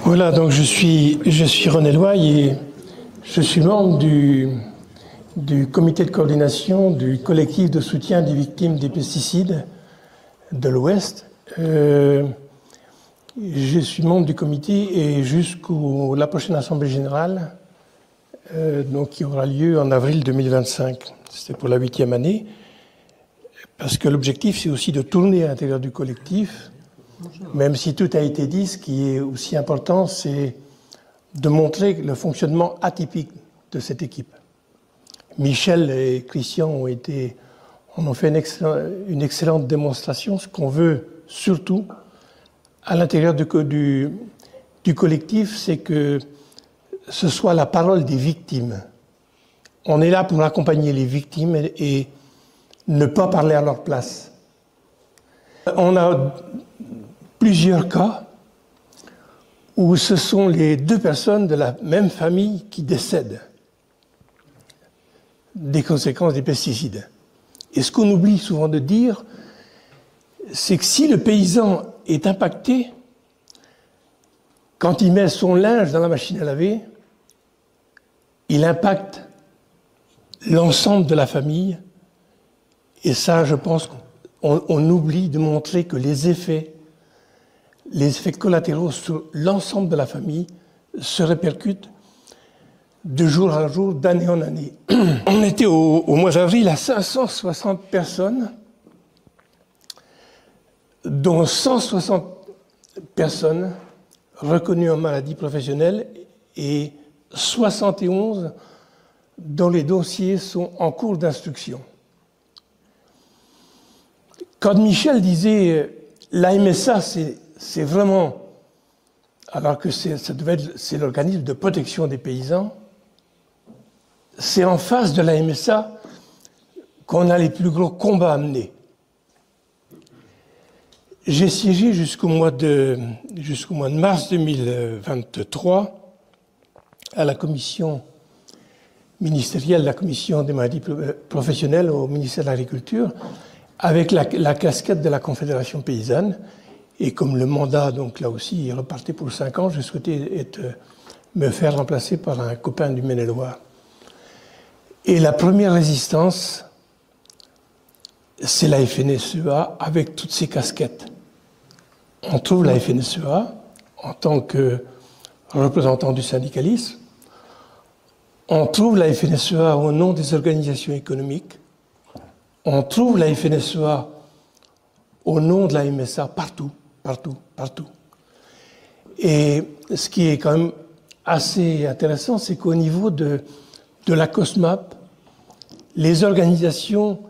Voilà, donc je suis René Loy et je suis membre du comité de coordination du collectif de soutien des victimes des pesticides de l'Ouest. Je suis membre du comité et jusqu'à la prochaine Assemblée générale, donc qui aura lieu en avril 2025. C'était pour la 8e année, parce que l'objectif, c'est aussi de tourner à l'intérieur du collectif. Même si tout a été dit, ce qui est aussi important, c'est de montrer le fonctionnement atypique de cette équipe. Michel et Christian ont fait une excellente démonstration. Ce qu'on veut surtout à l'intérieur du collectif, c'est que ce soit la parole des victimes. On est là pour accompagner les victimes et ne pas parler à leur place. On a plusieurs cas où ce sont les deux personnes de la même famille qui décèdent des conséquences des pesticides. Et ce qu'on oublie souvent de dire, c'est que si le paysan est impacté, quand il met son linge dans la machine à laver, il impacte l'ensemble de la famille. Et ça, je pense qu'on oublie de montrer que les effets collatéraux sur l'ensemble de la famille se répercutent de jour en jour, d'année en année. On était au mois d'avril à 560 personnes, dont 160 personnes reconnues en maladie professionnelle et 71 dont les dossiers sont en cours d'instruction. Quand Michel disait la MSA, c'est vraiment, alors que c'est l'organisme de protection des paysans, c'est en face de la MSA qu'on a les plus gros combats à mener. J'ai siégé jusqu'au mois de mars 2023 à la commission ministérielle, la commission des maladies professionnelles au ministère de l'Agriculture, avec la casquette de la Confédération paysanne. Et comme le mandat, donc là aussi, est reparti pour 5 ans, je souhaitais me faire remplacer par un copain du Maine-et-Loire. Et la première résistance, c'est la FNSEA avec toutes ses casquettes. On trouve la FNSEA en tant que représentant du syndicalisme. On trouve la FNSEA au nom des organisations économiques. On trouve la FNSEA au nom de la MSA partout. Et ce qui est quand même assez intéressant, c'est qu'au niveau de la COSMAP, les organisations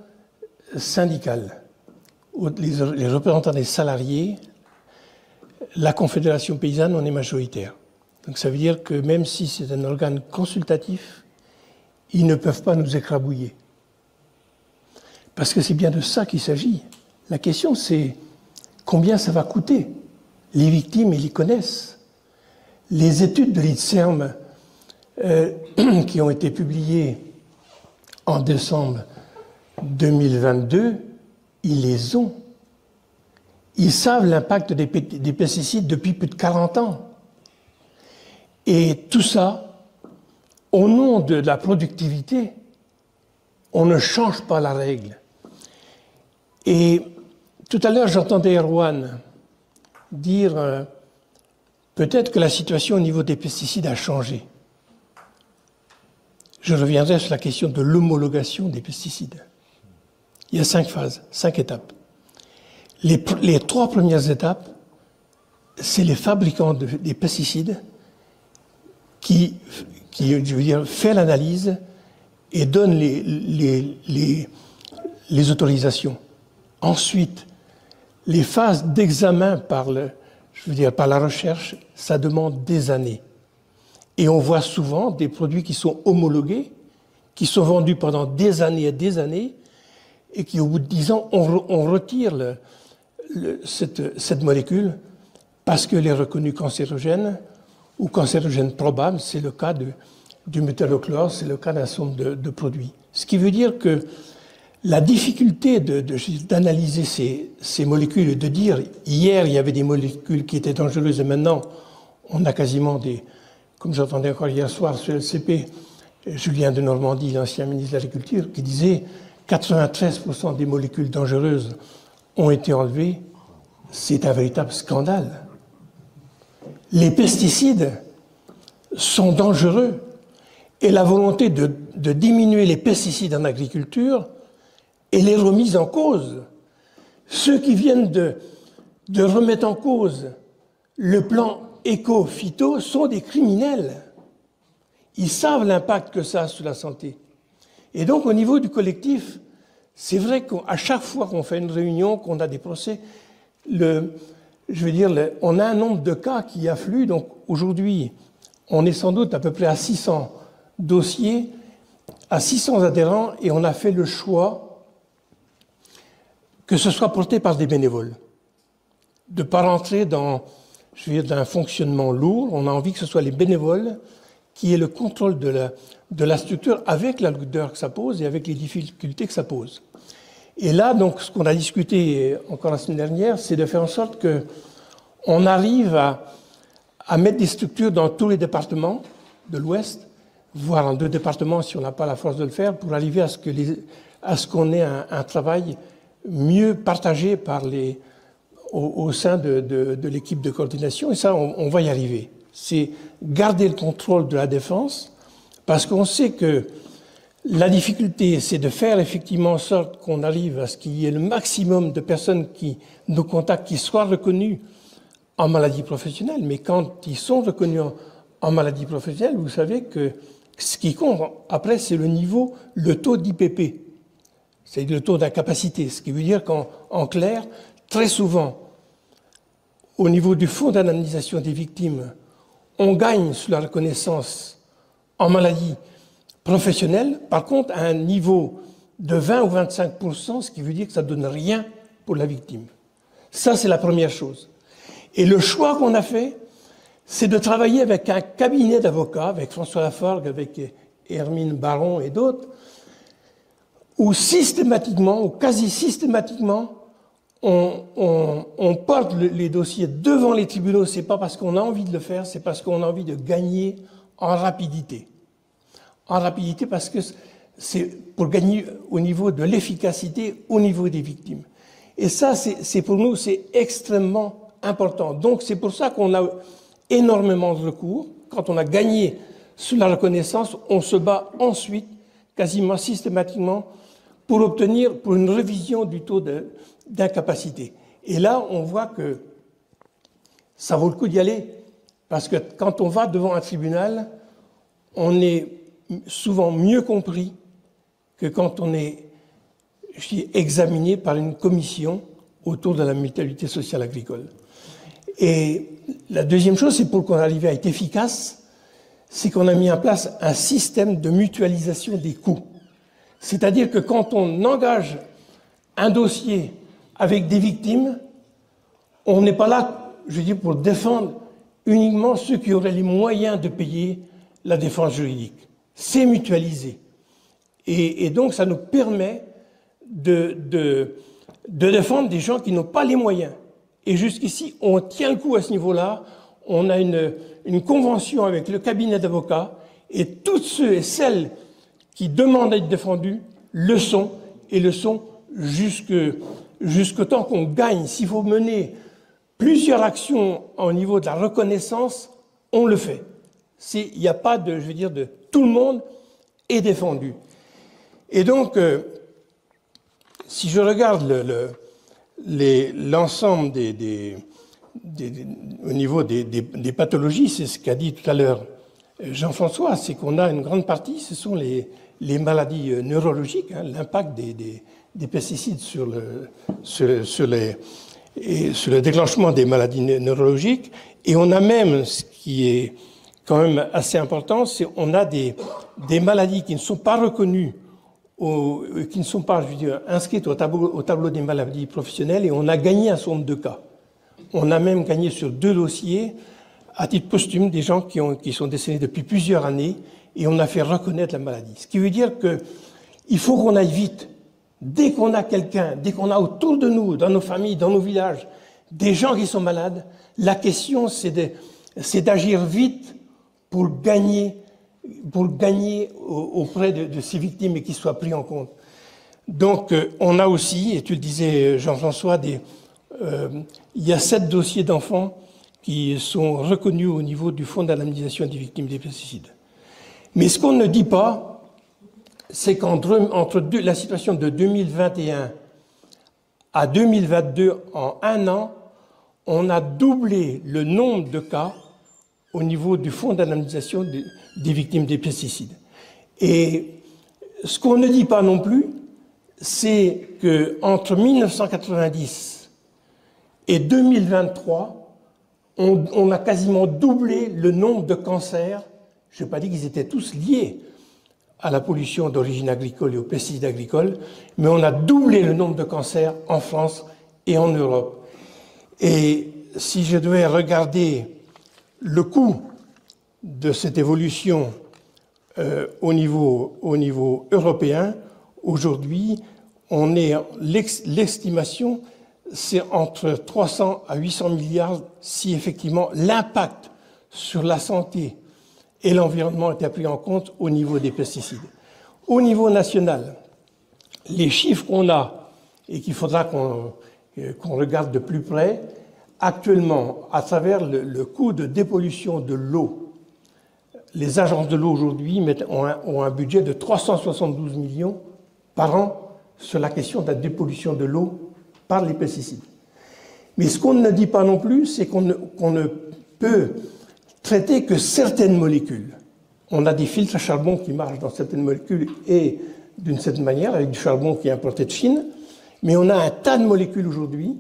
syndicales, les représentants des salariés, la Confédération paysanne, on est majoritaire. Donc ça veut dire que même si c'est un organe consultatif, ils ne peuvent pas nous écrabouiller. Parce que c'est bien de ça qu'il s'agit. La question, c'est combien ça va coûter? Les victimes, ils les connaissent. Les études de l'INSERM qui ont été publiées en décembre 2022, ils les ont. Ils savent l'impact des pesticides depuis plus de 40 ans. Et tout ça, au nom de la productivité, on ne change pas la règle. Et tout à l'heure, j'entendais Erwan dire peut-être que la situation au niveau des pesticides a changé. Je reviendrai sur la question de l'homologation des pesticides. Il y a 5 phases, 5 étapes. Les 3 premières étapes, c'est les fabricants des pesticides qui fait l'analyse et donne les autorisations. Ensuite, les phases d'examen par la recherche, ça demande des années. Et on voit souvent des produits qui sont homologués, qui sont vendus pendant des années et des années, et qui, au bout de 10 ans, on retire cette molécule parce qu'elle est reconnue cancérogène ou cancérogène probable. C'est le cas du métallochlore, c'est le cas d'un certain nombre de produits. Ce qui veut dire que la difficulté d'analyser ces molécules et de dire hier il y avait des molécules qui étaient dangereuses et maintenant On a quasiment des, comme j'entendais encore hier soir sur le LCP, Julien de Normandie, l'ancien ministre de l'Agriculture, qui disait 93% des molécules dangereuses ont été enlevées. C'est un véritable scandale. Les pesticides sont dangereux et la volonté de diminuer les pesticides en agriculture, elle est remise en cause. Ceux qui viennent de remettre en cause le plan éco-phyto sont des criminels. Ils savent l'impact que ça a sur la santé. Et donc, au niveau du collectif, c'est vrai qu'à chaque fois qu'on fait une réunion, qu'on a des procès, on a un nombre de cas qui affluent. Donc, aujourd'hui, on est sans doute à peu près à 600 dossiers, à 600 adhérents, et on a fait le choix que ce soit porté par des bénévoles, de ne pas rentrer dans un fonctionnement lourd. On a envie que ce soit les bénévoles qui aient le contrôle de la structure avec la lourdeur que ça pose et avec les difficultés que ça pose. Et là, donc, ce qu'on a discuté encore la semaine dernière, c'est de faire en sorte qu'on arrive à mettre des structures dans tous les départements de l'Ouest, voire en 2 départements si on n'a pas la force de le faire, pour arriver à ce qu'on ait un travail mieux partagé au sein de l'équipe de coordination. Et ça, on va y arriver. C'est garder le contrôle de la défense, parce qu'on sait que la difficulté, c'est de faire effectivement en sorte qu'on arrive à ce qu'il y ait le maximum de personnes qui nous contactent, qui soient reconnues en maladie professionnelle. Mais quand ils sont reconnus en maladie professionnelle, vous savez que ce qui compte après, c'est le taux d'IPP, c'est le taux d'incapacité. Ce qui veut dire qu'en clair, très souvent, au niveau du fonds d'indemnisation des victimes, on gagne sur la reconnaissance en maladie professionnelle, par contre, à un niveau de 20 ou 25%, ce qui veut dire que ça ne donne rien pour la victime. Ça, c'est la première chose. Et le choix qu'on a fait, c'est de travailler avec un cabinet d'avocats, avec François Laforgue, avec Hermine Baron et d'autres, où systématiquement, ou quasi systématiquement, on porte les dossiers devant les tribunaux. C'est pas parce qu'on a envie de le faire, c'est parce qu'on a envie de gagner en rapidité. En rapidité parce que c'est pour gagner au niveau de l'efficacité, au niveau des victimes. Et ça, c'est pour nous, c'est extrêmement important. Donc c'est pour ça qu'on a énormément de recours. Quand on a gagné sur la reconnaissance, on se bat ensuite, quasiment systématiquement, pour obtenir pour une révision du taux d'incapacité. Et là, on voit que ça vaut le coup d'y aller, parce que quand on va devant un tribunal, on est souvent mieux compris que quand on est examiné par une commission autour de la mutualité sociale agricole. Et la deuxième chose, c'est pour qu'on arrive à être efficace, c'est qu'on a mis en place un système de mutualisation des coûts. C'est-à-dire que quand on engage un dossier avec des victimes, on n'est pas là, pour défendre uniquement ceux qui auraient les moyens de payer la défense juridique. C'est mutualisé. Et donc, ça nous permet de défendre des gens qui n'ont pas les moyens. Et jusqu'ici, on tient le coup à ce niveau-là. On a une convention avec le cabinet d'avocats, et tous ceux et celles qui demandent à être défendus le sont, et le sont jusqu'au temps qu'on gagne. S'il faut mener plusieurs actions au niveau de la reconnaissance, on le fait. Il n'y a pas de, tout le monde est défendu. Et donc, si je regarde l'ensemble au niveau des pathologies, c'est ce qu'a dit tout à l'heure Jean-François, c'est qu'on a une grande partie, ce sont les maladies neurologiques, hein, l'impact des pesticides sur le déclenchement des maladies neurologiques. Et on a même, ce qui est quand même assez important, c'est qu'on a des maladies qui ne sont pas reconnues, qui ne sont pas inscrites au tableau des maladies professionnelles, et on a gagné un certain nombre de cas. On a même gagné sur 2 dossiers, à titre posthume, des gens qui sont décédés depuis plusieurs années, et on a fait reconnaître la maladie. Ce qui veut dire qu'il faut qu'on aille vite. Dès qu'on a quelqu'un, dès qu'on a autour de nous, dans nos familles, dans nos villages, des gens qui sont malades, la question c'est c'est d'agir vite pour gagner auprès de ces victimes et qu'ils soient pris en compte. Donc, on a aussi, et tu le disais, Jean-François, il y a 7 dossiers d'enfants qui sont reconnus au niveau du Fonds d'indemnisation des victimes des pesticides. Mais ce qu'on ne dit pas, c'est qu'entre la situation de 2021 à 2022, en un an, on a doublé le nombre de cas au niveau du Fonds d'indemnisation des victimes des pesticides. Et ce qu'on ne dit pas non plus, c'est qu'entre 1990 et 2023, on a quasiment doublé le nombre de cancers. Je n'ai pas dit qu'ils étaient tous liés à la pollution d'origine agricole et aux pesticides agricoles, mais on a doublé le nombre de cancers en France et en Europe. Et si je devais regarder le coût de cette évolution au niveau européen, aujourd'hui, l'estimation, c'est entre 300 à 800 milliards si effectivement l'impact sur la santé et l'environnement était pris en compte au niveau des pesticides. Au niveau national, les chiffres qu'on a et qu'il faudra qu'on regarde de plus près, actuellement, à travers le coût de dépollution de l'eau, les agences de l'eau aujourd'hui ont un budget de 372 millions par an sur la question de la dépollution de l'eau par les pesticides. Mais ce qu'on ne dit pas non plus, c'est qu'on ne peut traiter que certaines molécules. On a des filtres à charbon qui marchent dans certaines molécules et d'une certaine manière, avec du charbon qui est importé de Chine, mais on a un tas de molécules aujourd'hui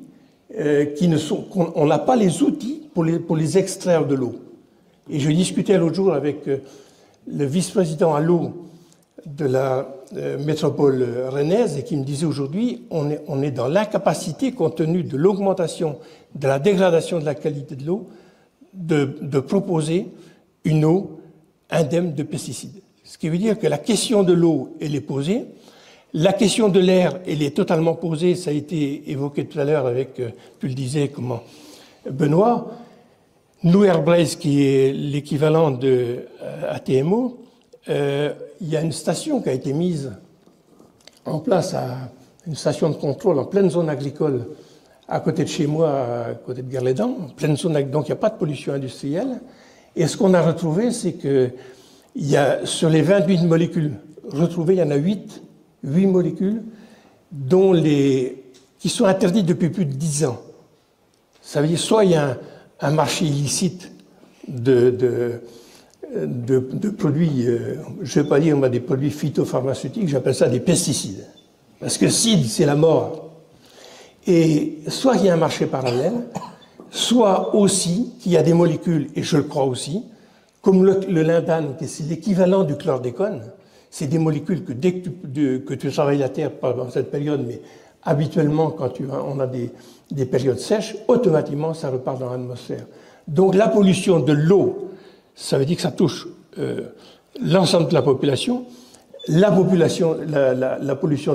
on n'a pas les outils pour les extraire de l'eau. Et je discutais l'autre jour avec le vice-président à l'eau de la métropole rennaise et qui me disait aujourd'hui on est dans l'incapacité, compte tenu de l'augmentation, de la dégradation de la qualité de l'eau, de proposer une eau indemne de pesticides. Ce qui veut dire que la question de l'eau, elle est posée. La question de l'air, elle est totalement posée. Ça a été évoqué tout à l'heure avec, tu le disais, Benoît. Nous, Airbrace, qui est l'équivalent de ATMO, il y a une station qui a été mise en place, une station de contrôle en pleine zone agricole, à côté de chez moi, à côté de Guerlédan, en pleine zone, donc il n'y a pas de pollution industrielle. Et ce qu'on a retrouvé, c'est que sur les 28 molécules retrouvées, il y en a 8 molécules qui sont interdites depuis plus de 10 ans. Ça veut dire soit il y a un marché illicite de produits, je ne vais pas dire des produits phytopharmaceutiques, j'appelle ça des pesticides. Parce que cide, c'est la mort. Et soit il y a un marché parallèle, soit aussi qu'il y a des molécules, et je le crois aussi, comme le lindane, qui c'est l'équivalent du chlordécone. C'est des molécules que dès que tu travailles la terre, pas dans cette période, mais habituellement, quand on a des périodes sèches, automatiquement, ça repart dans l'atmosphère. Donc la pollution de l'eau, ça veut dire que ça touche l'ensemble de la population. La pollution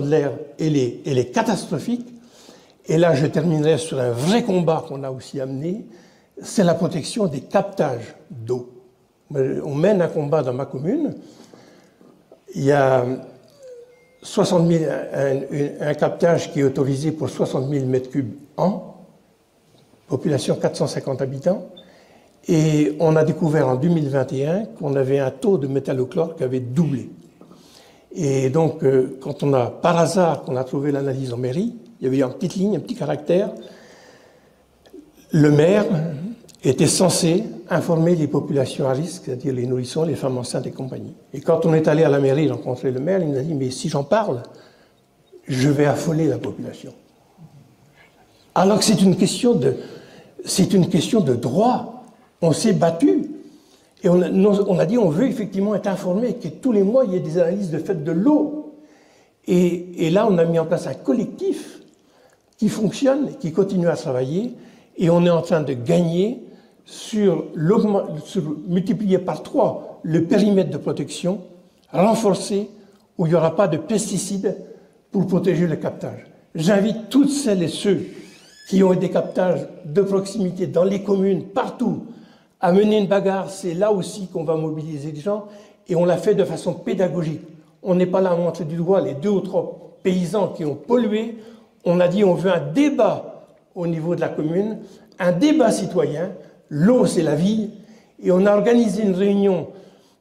de l'air, elle est catastrophique. Et là, je terminerai sur un vrai combat qu'on a aussi amené, c'est la protection des captages d'eau. On mène un combat dans ma commune. Il y a 60 000, un captage qui est autorisé pour 60 000 mètres cubes an, population 450 habitants, et on a découvert en 2021 qu'on avait un taux de métallochlore qui avait doublé. Et donc, quand on a, par hasard, qu'on a trouvé l'analyse en mairie, il y avait une petite ligne, un petit caractère, le maire était censé informer les populations à risque, c'est-à-dire les nourrissons, les femmes enceintes et compagnie. Et quand on est allé à la mairie rencontrer le maire, il nous a dit « mais si j'en parle, je vais affoler la population ». Alors que c'est une question de droit. On s'est battu. Et on a dit on veut effectivement être informé, que tous les mois il y ait des analyses de fait de l'eau. Et là on a mis en place un collectif qui fonctionne, qui continue à travailler, et on est en train de gagner sur multiplier par 3 le périmètre de protection, renforcé, où il n'y aura pas de pesticides pour protéger le captage. J'invite toutes celles et ceux qui ont des captages de proximité dans les communes, partout, Amener une bagarre, c'est là aussi qu'on va mobiliser les gens, et on l'a fait de façon pédagogique. On n'est pas là à montrer du doigt les 2 ou 3 paysans qui ont pollué. On a dit on veut un débat au niveau de la commune, un débat citoyen. L'eau, c'est la vie. Et on a organisé une réunion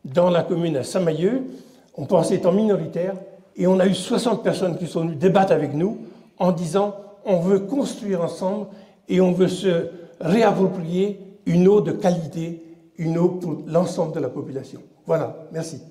dans la commune à Saint-Mahieu. On pensait être minoritaire. Et on a eu 60 personnes qui sont venues débattre avec nous en disant on veut construire ensemble et on veut se réapproprier une eau de qualité, une eau pour l'ensemble de la population. Voilà, merci.